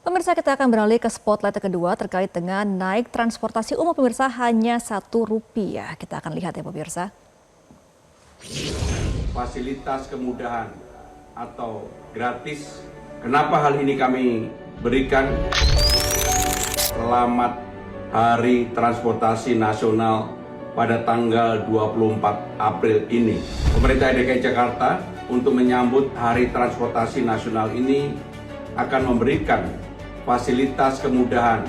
Pemirsa, kita akan beralih ke spotlight kedua terkait dengan naik transportasi umum pemirsa hanya Rp1. Kita akan lihat ya pemirsa. Fasilitas kemudahan atau gratis. Kenapa hal ini kami berikan? Selamat Hari Transportasi Nasional pada tanggal 24 April ini. Pemerintah DKI Jakarta untuk menyambut Hari Transportasi Nasional ini akan memberikan fasilitas kemudahan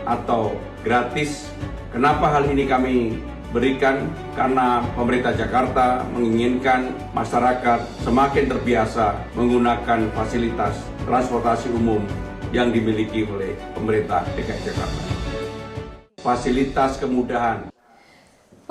atau gratis. Kenapa hal ini kami berikan? Karena pemerintah Jakarta menginginkan masyarakat semakin terbiasa menggunakan fasilitas transportasi umum yang dimiliki oleh pemerintah DKI Jakarta. Fasilitas kemudahan.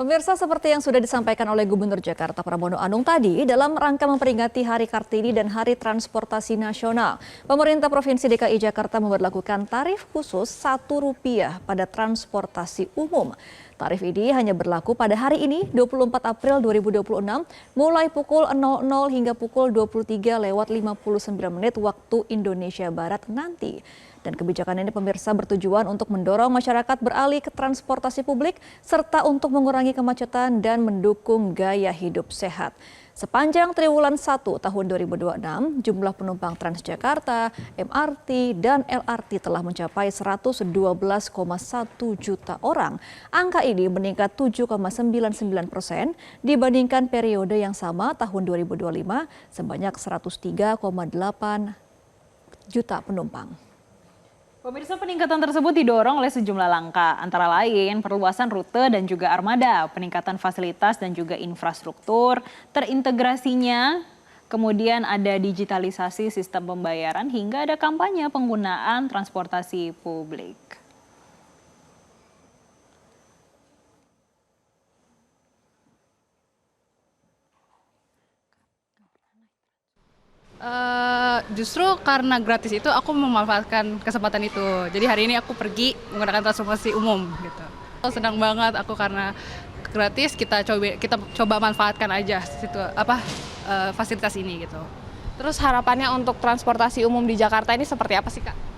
Pemirsa, seperti yang sudah disampaikan oleh Gubernur Jakarta Pramono Anung tadi, dalam rangka memperingati Hari Kartini dan Hari Transportasi Nasional, pemerintah Provinsi DKI Jakarta memberlakukan tarif khusus Rp1 pada transportasi umum. Tarif ini hanya berlaku pada hari ini, 24 April 2026, mulai pukul 00 hingga pukul 23:59 waktu Indonesia Barat nanti. Dan kebijakan ini pemirsa bertujuan untuk mendorong masyarakat beralih ke transportasi publik serta untuk mengurangi kemacetan dan mendukung gaya hidup sehat. Sepanjang triwulan 1 tahun 2026, jumlah penumpang Transjakarta, MRT, dan LRT telah mencapai 112,1 juta orang. Angka ini meningkat 7,99% dibandingkan periode yang sama tahun 2025 sebanyak 103,8 juta penumpang. Pemirsa, peningkatan tersebut didorong oleh sejumlah langkah, antara lain perluasan rute dan juga armada, peningkatan fasilitas dan juga infrastruktur, terintegrasinya, kemudian ada digitalisasi sistem pembayaran, hingga ada kampanye penggunaan transportasi publik. Justru karena gratis itu aku memanfaatkan kesempatan itu. Jadi hari ini aku pergi menggunakan transportasi umum gitu. Senang banget aku karena gratis, kita coba manfaatkan aja fasilitas ini gitu. Terus harapannya untuk transportasi umum di Jakarta ini seperti apa sih, Kak?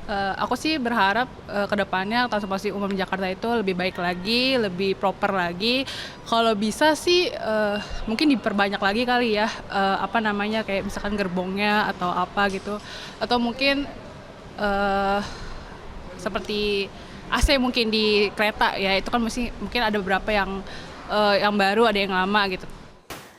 Aku sih berharap ke depannya transportasi umum di Jakarta itu lebih baik lagi, lebih proper lagi. Kalau bisa sih mungkin diperbanyak lagi kali ya, kayak misalkan gerbongnya atau apa gitu. Atau mungkin seperti AC mungkin di kereta ya, itu kan mungkin ada beberapa yang baru, ada yang lama gitu.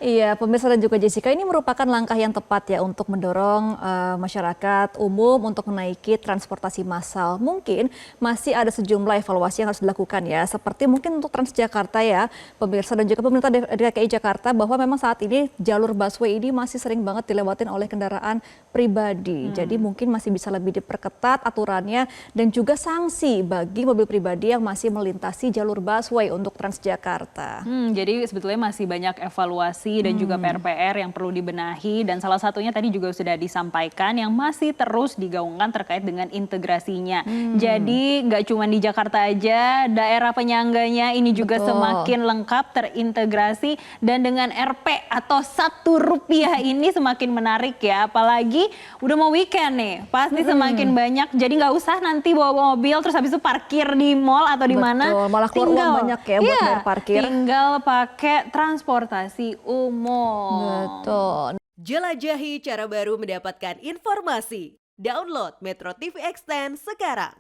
Iya, pemirsa dan juga Jessica, ini merupakan langkah yang tepat ya untuk mendorong masyarakat umum untuk menaiki transportasi massal. Mungkin masih ada sejumlah evaluasi yang harus dilakukan ya, seperti mungkin untuk Transjakarta ya, pemirsa dan juga pemerintah DKI Jakarta, bahwa memang saat ini jalur busway ini masih sering banget dilewatin oleh kendaraan pribadi. Jadi mungkin masih bisa lebih diperketat aturannya dan juga sanksi bagi mobil pribadi yang masih melintasi jalur busway untuk Transjakarta. Jadi sebetulnya masih banyak evaluasi dan juga PR-PR yang perlu dibenahi, dan salah satunya tadi juga sudah disampaikan yang masih terus digaungkan terkait dengan integrasinya. Jadi nggak cuma di Jakarta aja, daerah penyangganya ini juga semakin lengkap terintegrasi, dan dengan RP atau Rp1 ini semakin menarik ya, apalagi udah mau weekend nih, pasti semakin banyak. Jadi nggak usah nanti bawa mobil terus habis itu parkir di mall atau di mana, malah keluar uang banyak ya buat bayar parkir. Tinggal pakai transportasi umum. Betul. Jelajahi cara baru mendapatkan informasi. Download Metro TV Extend sekarang.